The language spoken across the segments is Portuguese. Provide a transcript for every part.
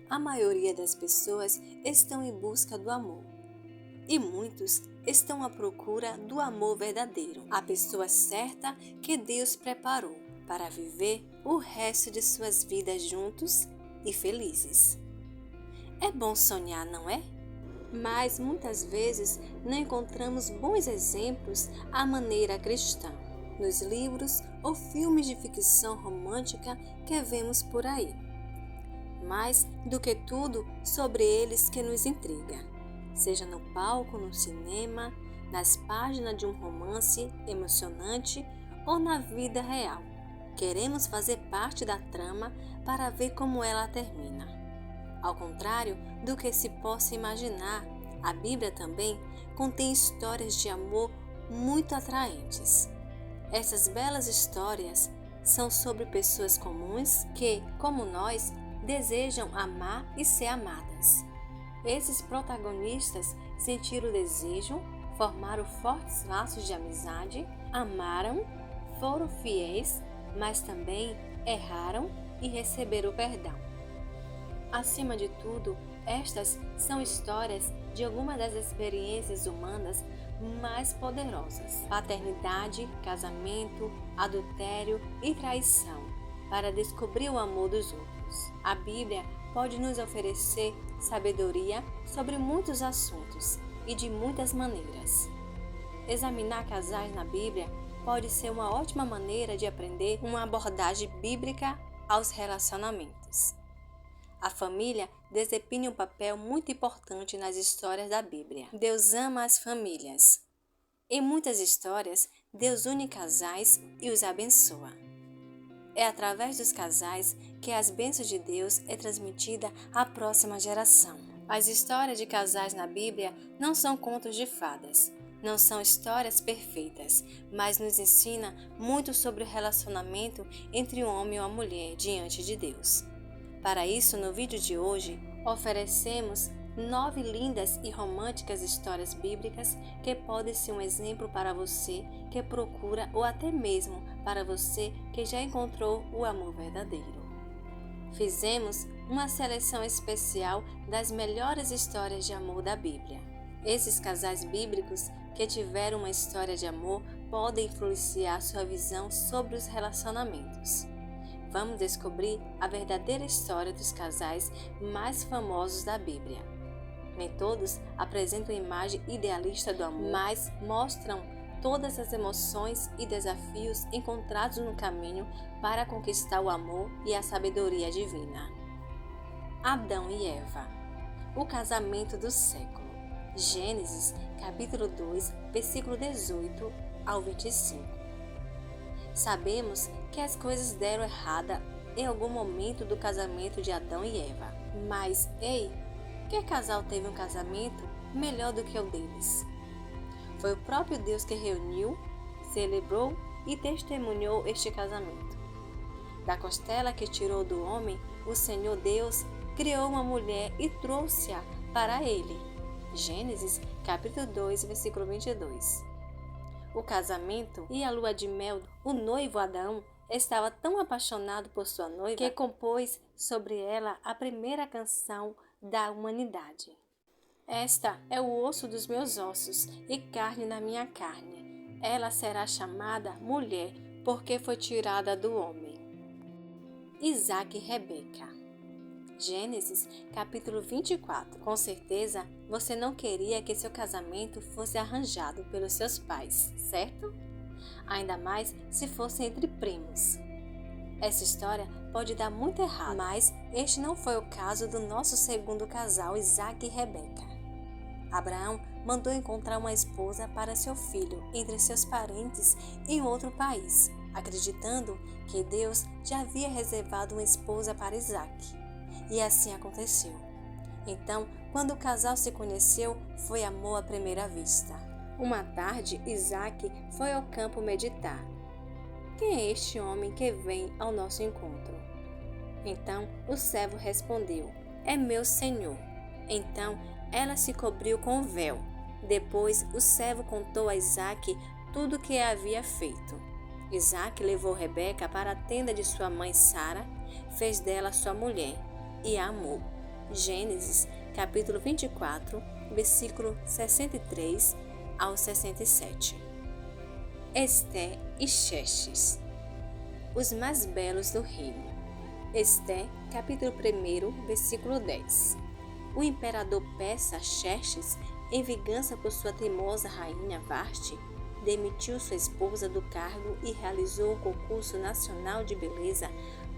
a maioria das pessoas estão em busca do amor. E muitos estão à procura do amor verdadeiro, a pessoa certa que Deus preparou para viver o resto de suas vidas juntos e felizes. É bom sonhar, não é? Mas muitas vezes não encontramos bons exemplos à maneira cristã, nos livros ou filmes de ficção romântica que vemos por aí. Mais do que tudo, sobre eles que nos intriga, seja no palco, no cinema, nas páginas de um romance emocionante ou na vida real. Queremos fazer parte da trama para ver como ela termina. Ao contrário do que se possa imaginar, a Bíblia também contém histórias de amor muito atraentes. Essas belas histórias são sobre pessoas comuns que, como nós, desejam amar e ser amadas. Esses protagonistas sentiram o desejo, formaram fortes laços de amizade, amaram, foram fiéis, mas também erraram e receberam perdão. Acima de tudo, estas são histórias de algumas das experiências humanas mais poderosas: paternidade, casamento, adultério e traição, para descobrir o amor dos outros. A Bíblia pode nos oferecer sabedoria sobre muitos assuntos e de muitas maneiras. Examinar casais na Bíblia pode ser uma ótima maneira de aprender uma abordagem bíblica aos relacionamentos. A família desempenha um papel muito importante nas histórias da Bíblia. Deus ama as famílias. Em muitas histórias, Deus une casais e os abençoa. É através dos casais que as bênçãos de Deus é transmitida à próxima geração. As histórias de casais na Bíblia não são contos de fadas, não são histórias perfeitas, mas nos ensina muito sobre o relacionamento entre um homem e uma mulher diante de Deus. Para isso, no vídeo de hoje, oferecemos 9 lindas e românticas histórias bíblicas que podem ser um exemplo para você que procura ou até mesmo para você que já encontrou o amor verdadeiro. Fizemos uma seleção especial das melhores histórias de amor da Bíblia. Esses casais bíblicos que tiveram uma história de amor podem influenciar sua visão sobre os relacionamentos. Vamos descobrir a verdadeira história dos casais mais famosos da Bíblia. Nem todos apresentam a imagem idealista do amor, mas mostram todas as emoções e desafios encontrados no caminho para conquistar o amor e a sabedoria divina. Adão e Eva, o casamento do século. Gênesis, capítulo 2, versículo 18 ao 25. Sabemos que as coisas deram errada em algum momento do casamento de Adão e Eva. Mas, ei, que casal teve um casamento melhor do que o deles? Foi o próprio Deus que reuniu, celebrou e testemunhou este casamento. Da costela que tirou do homem, o Senhor Deus criou uma mulher e trouxe-a para ele. Gênesis, capítulo 2, versículo 22. O casamento e a lua de mel, o noivo Adão estava tão apaixonado por sua noiva que compôs sobre ela a primeira canção da humanidade. Esta é o osso dos meus ossos e carne da minha carne. Ela será chamada mulher, porque foi tirada do homem. Isaac e Rebeca. Gênesis, capítulo 24. Com certeza, você não queria que seu casamento fosse arranjado pelos seus pais, certo? Ainda mais se fosse entre primos. Essa história pode dar muito errado, mas este não foi o caso do nosso segundo casal, Isaac e Rebeca. Abraão mandou encontrar uma esposa para seu filho entre seus parentes em outro país, acreditando que Deus já havia reservado uma esposa para Isaac. E assim aconteceu. Então, quando o casal se conheceu, foi amor à primeira vista. Uma tarde, Isaac foi ao campo meditar. Quem é este homem que vem ao nosso encontro? Então, o servo respondeu: É meu senhor. Então, ela se cobriu com o véu. Depois, o servo contou a Isaac tudo o que havia feito. Isaac levou Rebeca para a tenda de sua mãe Sara, fez dela sua mulher e a amou. Gênesis, capítulo 24, versículo 63 ao 67. Esté e Xerxes, os mais belos do reino. Esté, capítulo 1, versículo 10. O imperador persa Xerxes, em vingança por sua teimosa rainha Vashti, demitiu sua esposa do cargo e realizou um concurso nacional de beleza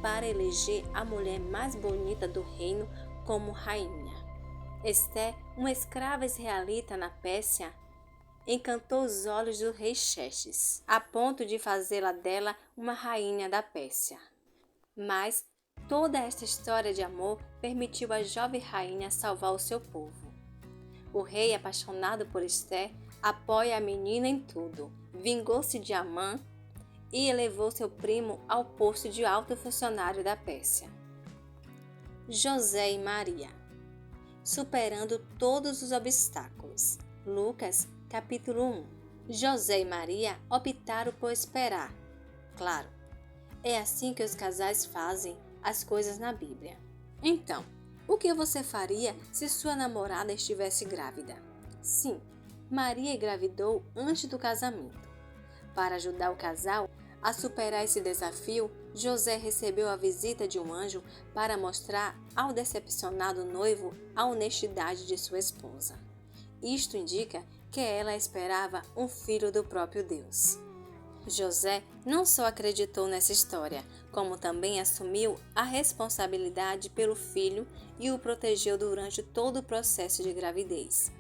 para eleger a mulher mais bonita do reino como rainha. Esté, uma escrava israelita na Pérsia, encantou os olhos do rei Xerxes, a ponto de fazê-la dela uma rainha da Pérsia. Mas toda esta história de amor permitiu à jovem rainha salvar o seu povo. O rei, apaixonado por Esté, apoia a menina em tudo, vingou-se de Amã e elevou seu primo ao posto de alto funcionário da Pérsia. José e Maria, superando todos os obstáculos. Lucas, capítulo 1. José e Maria optaram por esperar. Claro, é assim que os casais fazem as coisas na Bíblia. Então, o que você faria se sua namorada estivesse grávida? Sim, Maria engravidou antes do casamento. Para ajudar o casal a superar esse desafio, José recebeu a visita de um anjo para mostrar ao decepcionado noivo a honestidade de sua esposa. Isto indica que ela esperava um filho do próprio Deus. José não só acreditou nessa história, como também assumiu a responsabilidade pelo filho e o protegeu durante todo o processo de gravidez.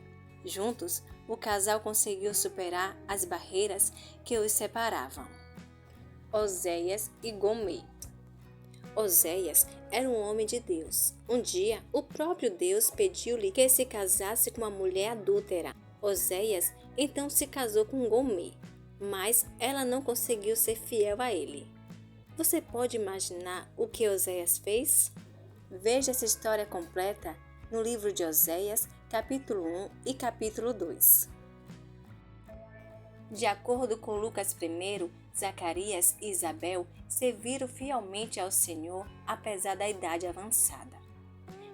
Juntos, o casal conseguiu superar as barreiras que os separavam. Oséias e Gomê. Oséias era um homem de Deus. Um dia, o próprio Deus pediu-lhe que se casasse com uma mulher adúltera. Oséias então se casou com Gomê, mas ela não conseguiu ser fiel a ele. Você pode imaginar o que Oséias fez? Veja essa história completa no livro de Oséias, capítulo 1 e capítulo 2. De acordo com Lucas 1, Zacarias e Isabel serviram fielmente ao Senhor apesar da idade avançada.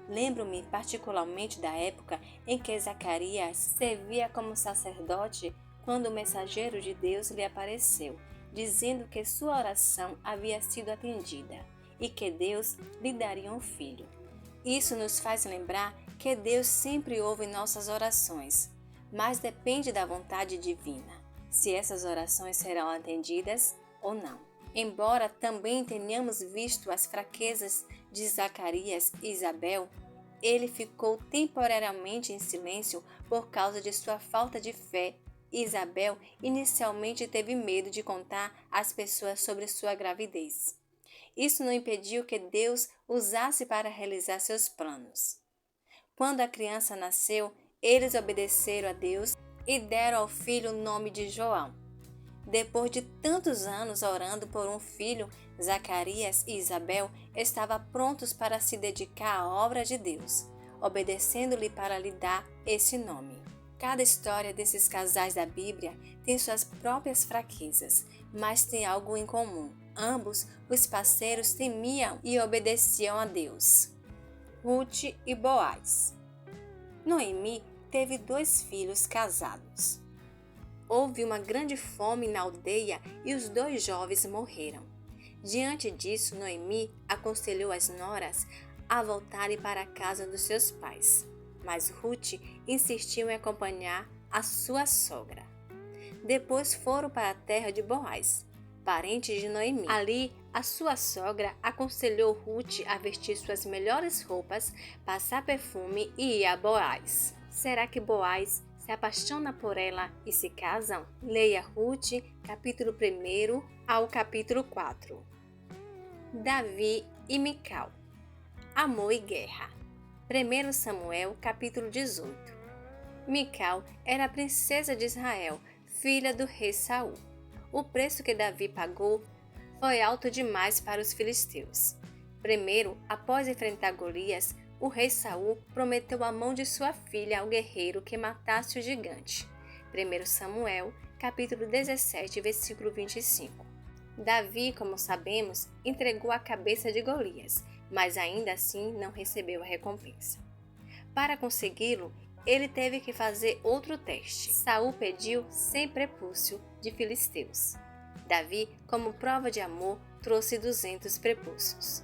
Lembro-me particularmente da época em que Zacarias servia como sacerdote quando o mensageiro de Deus lhe apareceu, dizendo que sua oração havia sido atendida e que Deus lhe daria um filho. Isso nos faz lembrar que Deus sempre ouve nossas orações, mas depende da vontade divina, se essas orações serão atendidas ou não. Embora também tenhamos visto as fraquezas de Zacarias e Isabel, ele ficou temporariamente em silêncio por causa de sua falta de fé. Isabel inicialmente teve medo de contar às pessoas sobre sua gravidez. Isso não impediu que Deus usasse para realizar seus planos. Quando a criança nasceu, eles obedeceram a Deus e deram ao filho o nome de João. Depois de tantos anos orando por um filho, Zacarias e Isabel estavam prontos para se dedicar à obra de Deus, obedecendo-lhe para lhe dar esse nome. Cada história desses casais da Bíblia tem suas próprias fraquezas, mas tem algo em comum. Ambos, os parceiros, temiam e obedeciam a Deus. Ruth e Boaz. Noemi teve 2 filhos casados. Houve uma grande fome na aldeia e os 2 jovens morreram. Diante disso, Noemi aconselhou as noras a voltarem para a casa dos seus pais, mas Ruth insistiu em acompanhar a sua sogra. Depois foram para a terra de Boaz, parente de Noemi. Ali, a sua sogra aconselhou Ruth a vestir suas melhores roupas, passar perfume e ir a Boaz. Será que Boaz se apaixona por ela e se casam? Leia Ruth, capítulo 1 ao capítulo 4. Davi e Mical. Amor e guerra. 1 Samuel, capítulo 18. Mical era a princesa de Israel, filha do rei Saul. O preço que Davi pagou foi alto demais para os filisteus. Primeiro, após enfrentar Golias, o rei Saul prometeu a mão de sua filha ao guerreiro que matasse o gigante. 1 Samuel, capítulo 17, versículo 25. Davi, como sabemos, entregou a cabeça de Golias, mas ainda assim não recebeu a recompensa. Para consegui-lo, ele teve que fazer outro teste. Saul pediu 100 prepúcios de filisteus. Davi, como prova de amor, trouxe 200 prepúcios.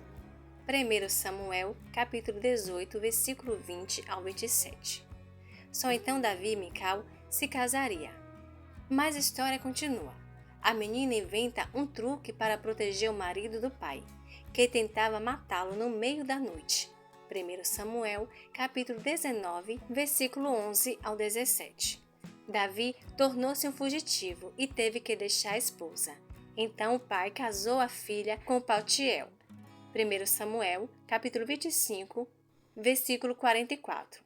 1 Samuel, capítulo 18, versículo 20 ao 27. Só então Davi e Mical se casaria. Mas a história continua. A menina inventa um truque para proteger o marido do pai, que tentava matá-lo no meio da noite. 1 Samuel, capítulo 19, versículo 11 ao 17. Davi tornou-se um fugitivo e teve que deixar a esposa. Então o pai casou a filha com Paltiel. 1 Samuel, capítulo 25, versículo 44.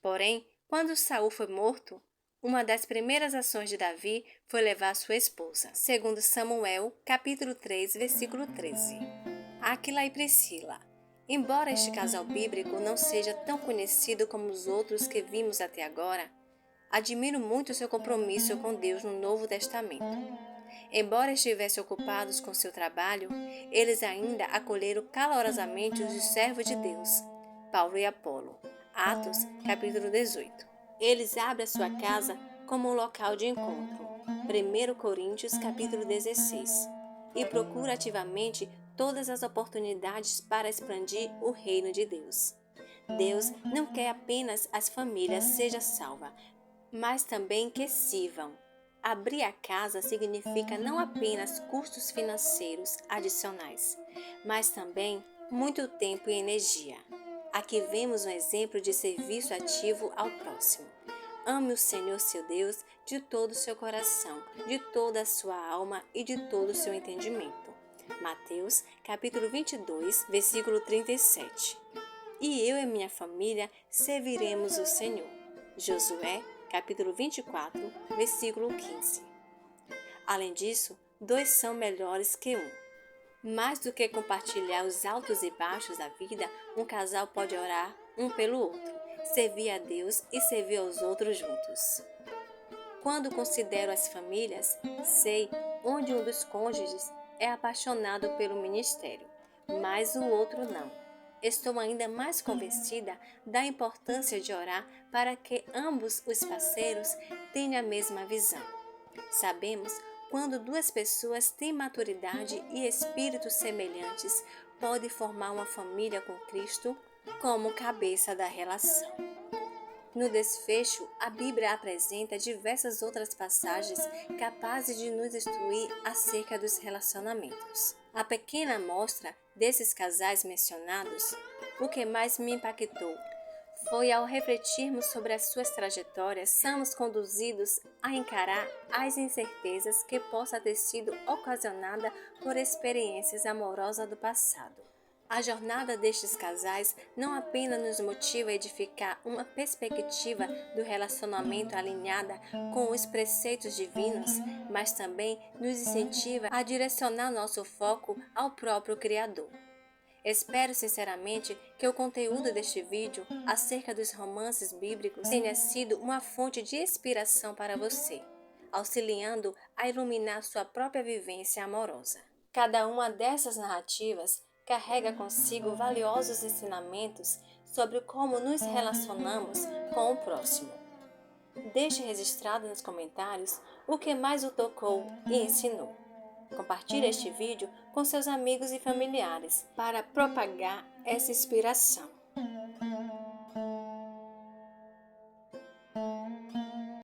Porém, quando Saul foi morto, uma das primeiras ações de Davi foi levar sua esposa. 2 Samuel, capítulo 3, versículo 13. Áquila e Priscila. Embora este casal bíblico não seja tão conhecido como os outros que vimos até agora, admiro muito seu compromisso com Deus no Novo Testamento. Embora estivessem ocupados com seu trabalho, eles ainda acolheram calorosamente os servos de Deus, Paulo e Apolo. Atos, capítulo 18. Eles abrem a sua casa como um local de encontro, 1 Coríntios, capítulo 16, e procura ativamente todas as oportunidades para expandir o reino de Deus. Deus não quer apenas as famílias sejam salvas, mas também que sirvam. Abrir a casa significa não apenas custos financeiros adicionais, mas também muito tempo e energia. Aqui vemos um exemplo de serviço ativo ao próximo. Ame o Senhor seu Deus de todo o seu coração, de toda a sua alma e de todo o seu entendimento. Mateus, capítulo 22, versículo 37. E eu e minha família serviremos o Senhor. Josué, capítulo 24, versículo 15. Além disso, 2 são melhores que um. Mais do que compartilhar os altos e baixos da vida, um casal pode orar um pelo outro, servir a Deus e servir aos outros juntos. Quando considero as famílias, sei onde um dos cônjuges é apaixonado pelo ministério, mas o outro não. Estou ainda mais convencida da importância de orar para que ambos os parceiros tenham a mesma visão. Sabemos quando duas pessoas têm maturidade e espíritos semelhantes, podem formar uma família com Cristo como cabeça da relação. No desfecho, a Bíblia apresenta diversas outras passagens capazes de nos instruir acerca dos relacionamentos. A pequena amostra desses casais mencionados, o que mais me impactou foi ao refletirmos sobre as suas trajetórias, somos conduzidos a encarar as incertezas que possa ter sido ocasionada por experiências amorosas do passado. A jornada destes casais não apenas nos motiva a edificar uma perspectiva do relacionamento alinhada com os preceitos divinos, mas também nos incentiva a direcionar nosso foco ao próprio Criador. Espero sinceramente que o conteúdo deste vídeo acerca dos romances bíblicos tenha sido uma fonte de inspiração para você, auxiliando a iluminar sua própria vivência amorosa. Cada uma dessas narrativas carrega consigo valiosos ensinamentos sobre como nos relacionamos com o próximo. Deixe registrado nos comentários o que mais o tocou e ensinou. Compartilhe este vídeo com seus amigos e familiares para propagar essa inspiração.